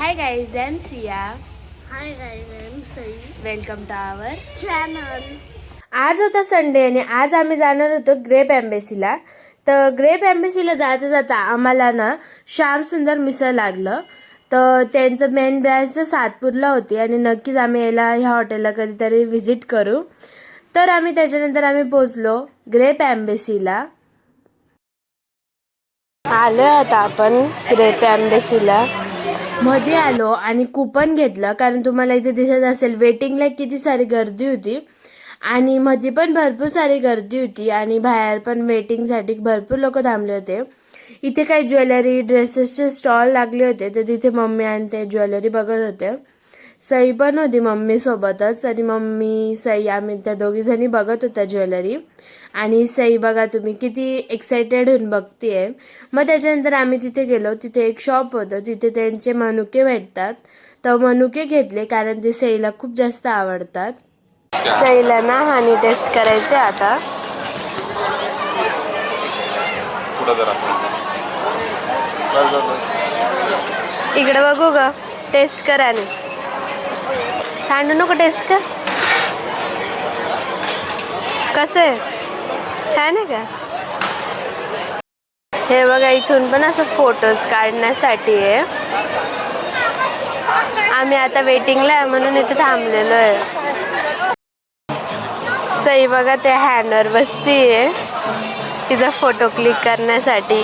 Hi guys, I'm Sia. Hi guys, I'm Sai. Welcome to our Channel. आज होता Sunday आणि आज आम्ही जाणार होतो ग्रेप एम्बेसीला. तर ग्रेप एम्बेसीला जाता जाता आम्हाला ना श्याम सुंदर मिसळ लागलं. तर त्यांचं मेन ब्रँच सातपूरला होती आणि नक्कीच आम्ही याला ह्या हॉटेलला कधीतरी व्हिजिट करू. तर आम्ही त्याच्यानंतर आम्ही पोचलो ग्रेप एम्बेसीला. आलो आता आपण ग्रेप एम्बेसीला. मध्ये आलो आणि कुपन घेतलं कारण तुम्हाला इथे दिसत असेल वेटिंगला किती सारी गर्दी होती आणि मध्ये पण भरपूर सारी गर्दी होती आणि बाहेर पण वेटिंगसाठी भरपूर लोक थांबले होते. इथे काही ज्वेलरी ड्रेसेसचे स्टॉल लागले होते तर तिथे मम्मी आणि ते ज्वेलरी बघत होते. सई पण होती मम्मी सोबतच आणि मम्मी सई आम्ही त्या दोघी जणी बघत होत्या ज्वेलरी. आणि सई बघा तुम्ही किती एक्सायटेड होऊन बघतीये. मग त्याच्यानंतर आम्ही तिथे गेलो. तिथे एक शॉप होतं, तिथे त्यांचे मनुके भेटतात. तर मनुके घेतले कारण ते सईला खूप जास्त आवडतात. सईला ना हानी टेस्ट करायचे आता. इकडे बघू ग, टेस्ट कर आणि सांडू नको, टेस्ट कर. कसं आहे, छान आहे का? हे बघा इथून पण असं फोटोज काढण्यासाठी आहे. आम्ही आता वेटिंगला आहे म्हणून इथे थांबलेलो आहे. सई बघा त्या हँडवर बसतीये तिचा फोटो क्लिक करण्यासाठी.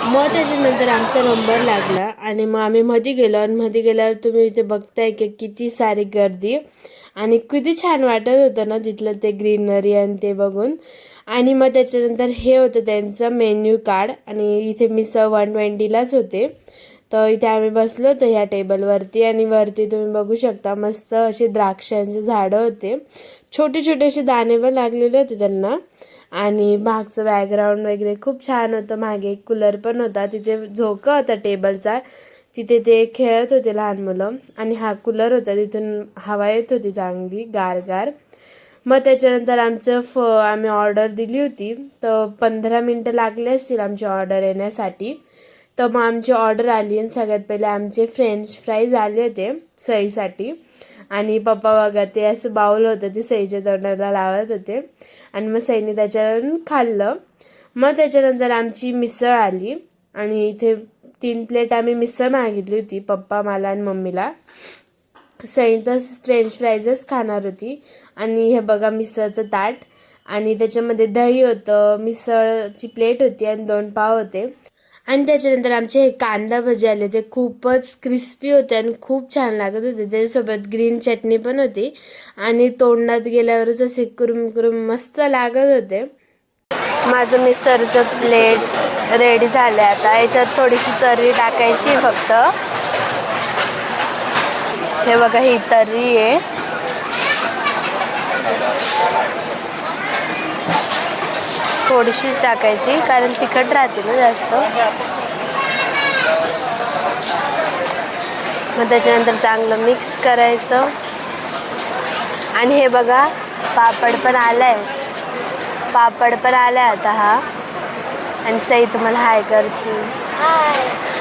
मग त्याच्यानंतर आमचा नंबर लागला आणि मग आम्ही मध्ये गेलो आणि मध्ये गेल्यावर तुम्ही इथे बघताय की किती सारी गर्दी आणि किती छान वाटत होतं ना तिथलं ते ग्रीनरी आणि ते बघून. आणि मग त्याच्यानंतर हे होतं त्यांचं मेन्यू कार्ड आणि इथे मिसळ 120लाच होते. तर इथे आम्ही बसलो होतो ह्या टेबलवरती आणि वरती तुम्ही बघू शकता मस्त असे द्राक्षांचे झाडं होते. छोटे छोटे असे दाणे पण लागलेले होते त्यांना. आणि मागचं बॅकग्राऊंड वगैरे खूप छान होतं. मागे एक कूलर पण होता, तिथे झोका होता टेबलचा, तिथे ते खेळत होते लहान मुलं. आणि हा कूलर होता, तिथून हवा येत होती चांगली गार. मग त्याच्यानंतर आम्ही ऑर्डर दिली होती तर 15 मिनटं लागले असतील आमची ऑर्डर येण्यासाठी. तर मग आमची ऑर्डर आली आणि सगळ्यात पहिले आमचे फ्रेंच फ्राईज आले होते सईसाठी. आणि पप्पा बघा ते असं बाऊल होतं ते सईच्या तोंडाला लावत होते आणि मग सईने त्याच्यावरून खाल्लं. मग त्याच्यानंतर आमची मिसळ आली आणि इथे 3 प्लेट आम्ही मिसळ मागितली होती, पप्पा मला आणि मम्मीला. सई तर फ्रेंच फ्राईजच खाणार होती. आणि हे बघा मिसळचं ताट आणि त्याच्यामध्ये दही होतं, मिसळची प्लेट होती आणि 2 पाव होते. आणि त्याच्यानंतर आमचे हे कांदा भजी आले, ते खूपच क्रिस्पी होते आणि खूप छान लागत होते. त्याच्यासोबत ग्रीन चटणी पण होती आणि तोंडात गेल्यावरच असे कुरुम मस्त लागत होते. माझं मिसळचं प्लेट रेडी झालं. आता याच्यात थोडीशी तर्री टाकायची फक्त. हे बघा ही तर्री आहे. थोडीशीच टाकायची कारण तिखट राहते ना जास्त. मग त्याच्यानंतर चांगलं मिक्स करायचं. आणि हे बघा पापड पण आलाय आता हा. आणि सई तुम्हाला हाय करते.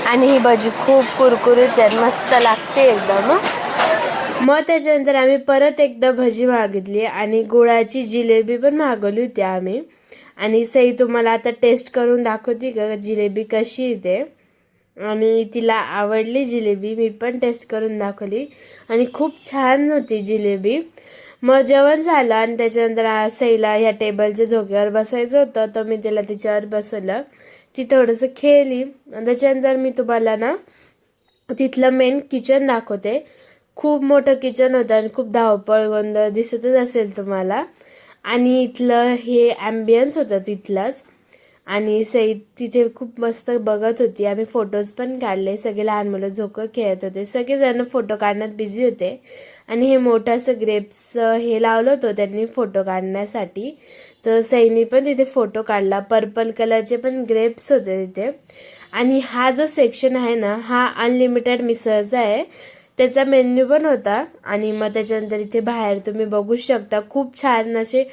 आणि ही भजी खूप कुरकुरीत आहे, मस्त लागते एकदम. मग त्याच्यानंतर आम्ही परत एकदा भजी मागितली आणि गुळाची जिलेबी पण मागवली होती आम्ही. आणि सई तुम्हाला आता टेस्ट करून दाखवते का जिलेबी कशी येते. आणि तिला आवडली जिलेबी, मी पण टेस्ट करून दाखवली आणि खूप छान होती जिलेबी. मग जेवण झालं आणि त्याच्यानंतर सईला ह्या टेबलच्या झोक्यावर बसायचं होतं तर मी तिला तिच्यावर बसवलं. ती थोडंसं खेळली आणि त्याच्यानंतर मी तुम्हाला ना तिथलं मेन किचन दाखवते. खूप मोठं किचन होतं आणि खूप धावपळ गोंधळ दिसतच असेल तुम्हाला. आणि इथलं हे ॲम्बियन्स होतं तिथलंच. आणि सई तिथे खूप मस्त बघत होती. आम्ही फोटोज पण काढले. सगळे लहान मुलं झोकं खेळत होते, सगळेजण फोटो काढण्यात बिझी होते. आणि हे मोठं असं ग्रेप्स हे लावलं होतं त्यांनी फोटो काढण्यासाठी. तर सईने पण तिथे फोटो काढला. पर्पल कलरचे पण ग्रेप्स होते तिथे. आणि हा जो सेक्शन आहे ना हा अनलिमिटेड मिसळचा आहे, त्याचा मेन्यू पण होता. आणि मग त्याच्यानंतर इथे बाहेर तुम्ही बघू शकता खूप छान असे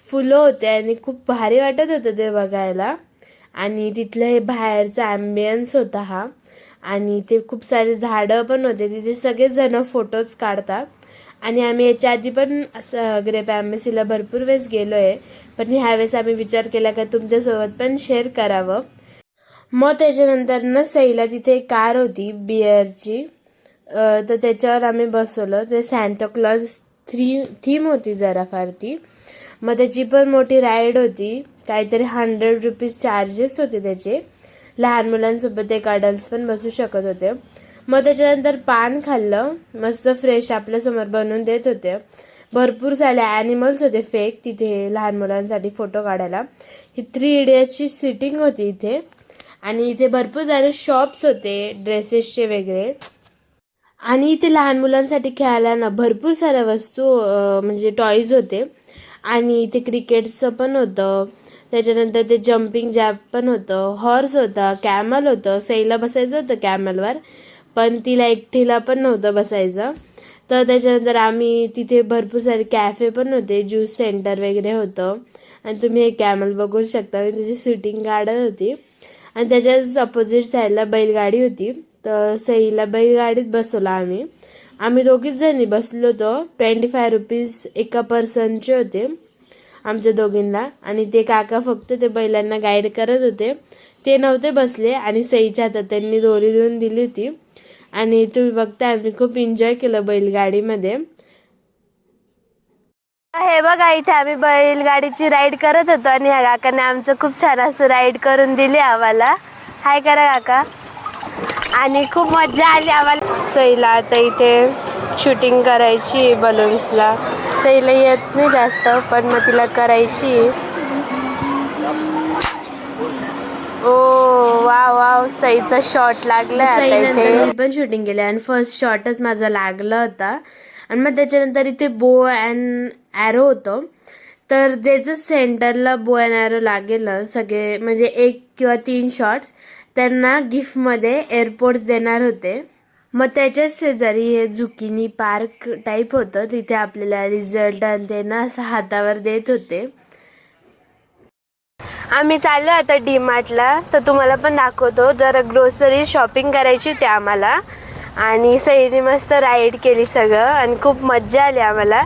फुलं होते आणि खूप भारी वाटत होतं ते बघायला. आणि तिथलं हे बाहेरचा ॲम्बियन्स होता हा. आणि ते खूप सारे झाडं पण होते तिथे, सगळेच जण फोटोज काढतात. आणि आम्ही याच्या आधी पण असं ग्रेप ॲम्बेसीला भरपूर वेळेस गेलो आहे, पण ह्यावेळेस आम्ही विचार केला का तुमच्यासोबत पण शेअर करावं. मग त्याच्यानंतर ना सईला तिथे एक कार होती बिअरची, तर त्याच्यावर आम्ही बसवलं. ते सॅन्टाक्लॉज थीम होती जरा फार ती. मग त्याची पण मोठी राईड होती, काहीतरी 100 रुपीज चार्जेस होते त्याचे. लहान मुलांसोबत एक अडल्ट्स पण बसू शकत होते. मग त्याच्यानंतर पान खाल्लं, मस्त फ्रेश आपल्यासमोर बनवून देत होते. भरपूर सारे ॲनिमल्स होते फेक तिथे लहान मुलांसाठी फोटो काढायला. ही 3 इडियट्सची सिटिंग होती इथे. आणि इथे भरपूर सारे शॉप्स होते ड्रेसेसचे वगैरे. आणि इथे लहान मुलांसाठी खेळायला ना भरपूर साऱ्या वस्तू म्हणजे टॉईज होते. आणि इथे क्रिकेटचं पण होतं. त्याच्यानंतर ते जम्पिंग जॅक पण होतं, हॉर्स होता, कॅमल होतं. सईला बसायचं होतं कॅमलवर, पण तिला एकटीला पण नव्हतं बसायचं. तर त्याच्यानंतर आम्ही तिथे भरपूर सारे कॅफे पण होते, ज्यूस सेंटर वगैरे होतं. आणि तुम्ही हे कॅमल बघू शकता, मी त्याची शूटिंग काढत होती. आणि त्याच्याच अपोजिट साईडला बैलगाडी होती, तर सईला बैलगाडीत बसवलं आम्ही दोघीच जणी बसलो होतो. 25 रुपीज एका पर्सनचे होते आमच्या दोघींना. आणि ते काका फक्त ते बैलांना गाईड करत होते, ते नव्हते बसले. आणि सईच्या हातात त्यांनी दोरी देऊन दिली होती. आणि तुम्ही बघता आम्ही खूप एन्जॉय केलं बैलगाडीमध्ये. हे बघा इथे आम्ही बैलगाडीची राईड करत होतो आणि ह्या काकाने आमचं खूप छान असं राईड करून दिली आम्हाला. हाय करा काका. आणि खूप मजा आली आम्हाला. सईला आता इथे शूटिंग करायची बलून्सला. सईला येत नाही जास्त, पण मग तिला करायची. ओ वाव वाव, सईचा शॉट लागला आता इथे. मी पण शूटिंग केली आणि फर्स्ट शॉटच माझा लागला होता. आणि मग त्याच्यानंतर इथे बो अँड ॲरो होतं, तर त्याचं सेंटरला बो अँड ॲरो लागेल ना सगळे, म्हणजे 1 किंवा 3 शॉट्स त्यांना गिफ्टमध्ये एअरपोर्ट्स देणार होते. मग त्याच्याच शेजारी हे झुकिनी पार्क टाईप होतं, तिथे आपल्याला रिझल्ट आणि ते ना असं हातावर देत होते. आम्ही चाललो आता डी मार्टला, तर तुम्हाला पण दाखवतो. जरा ग्रोसरी शॉपिंग करायची होती आम्हाला. आणि सईने मस्त राईड केली सगळं आणि खूप मज्जा आली आम्हाला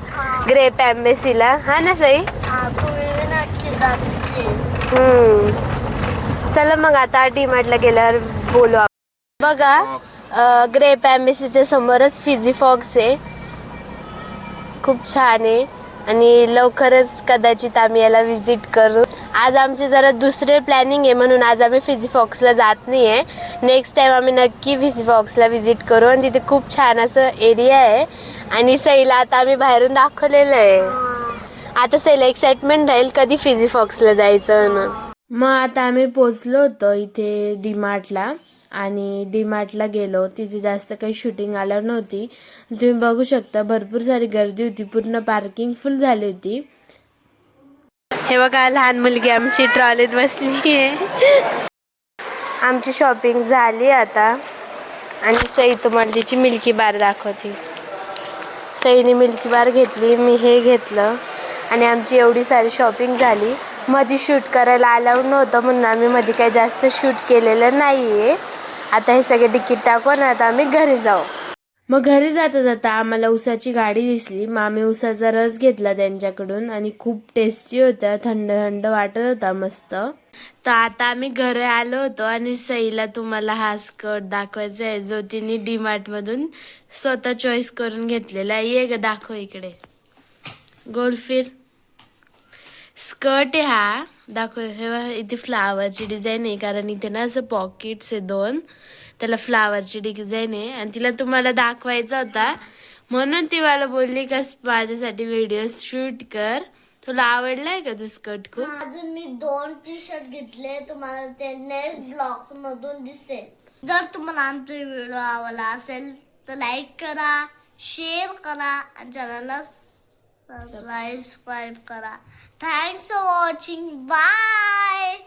ग्रेप ॲम्बेसीला. हा ना सई? चला मग आता डी मार्टला गेल्यावर बोलू. बघा ग्रेप ॲम्बेसीच्या समोरच फिजी फॉक्स आहे, खूप छान आहे. आणि लवकरच कदाचित आम्ही याला विजिट करू. आज आमचे जरा दुसरे प्लॅनिंग आहे, म्हणून आज आम्ही फिजी फॉक्सला जात नाही आहे. नेक्स्ट टाईम आम्ही नक्की फिजी फॉक्सला विजिट करू. आणि तिथे खूप छान असं एरिया आहे. आणि सईला आता आम्ही बाहेरून दाखवलेलं आहे. आता सईला एक्साइटमेंट राहील कधी फिजी फॉक्सला जायचं म्हणून. मग आता आम्ही पोचलो होतो इथे डी मार्टला. आणि डी मार्टला गेलो, तिथे जास्त काही शूटिंग आल्यावर नव्हती. तुम्ही बघू शकता भरपूर सारी गर्दी होती, पूर्ण पार्किंग फुल झाली होती. हे बघा लहान मुलगी आमची ट्रॉलीत बसली आहे. आमची शॉपिंग झाली आता. आणि सई तुम्हाला तिची मिल्की बार दाखवते. सईने मिल्की बार घेतली, मी हे घेतलं. आणि आमची एवढी सारी शॉपिंग झाली. मध्ये शूट करायला अलाउड नव्हतं, म्हणून आम्ही मध्ये काही जास्त शूट केलेलं नाही आहे. आता हे सगळे तिकीट टाकून आता आम्ही घरी जाऊ. मग घरी जाता जाता आम्हाला उसाची गाडी दिसली. मग आम्ही उसाचा रस घेतला त्यांच्याकडून आणि खूप टेस्टी होता, थंड थंड वाटत होता मस्त. तर आता आम्ही घरी आलो होतो आणि सईला तुम्हाला हा स्कर्ट दाखवायचा आहे, जो तिने डी मार्टमधून स्वतः चॉईस करून घेतलेला आहे. ये ग दाखव इकडे, गोल फिर. स्कर्ट आहे हा, दाखव. हे इथे फ्लावरची डिझाईन आहे, कारण इथे ना असं पॉकेट्स आहे 2, त्याला फ्लावरची डिझाईन आहे. आणि तिला तुम्हाला दाखवायचा होता, म्हणून ती मला बोलली का माझ्यासाठी व्हिडिओ शूट कर. तुला आवडलाय का तो स्कर्ट खूप? अजून मी 2 टी-शर्ट घेतले, तुम्हाला ते नेक्स्ट ब्लॉग्स मधून दिसेल. जर तुम्हाला आमचा व्हिडिओ आवडला असेल तर लाईक करा, शेअर करा आणि चॅनलला सबस्क्राईब करा. Thanks for watching. बाय.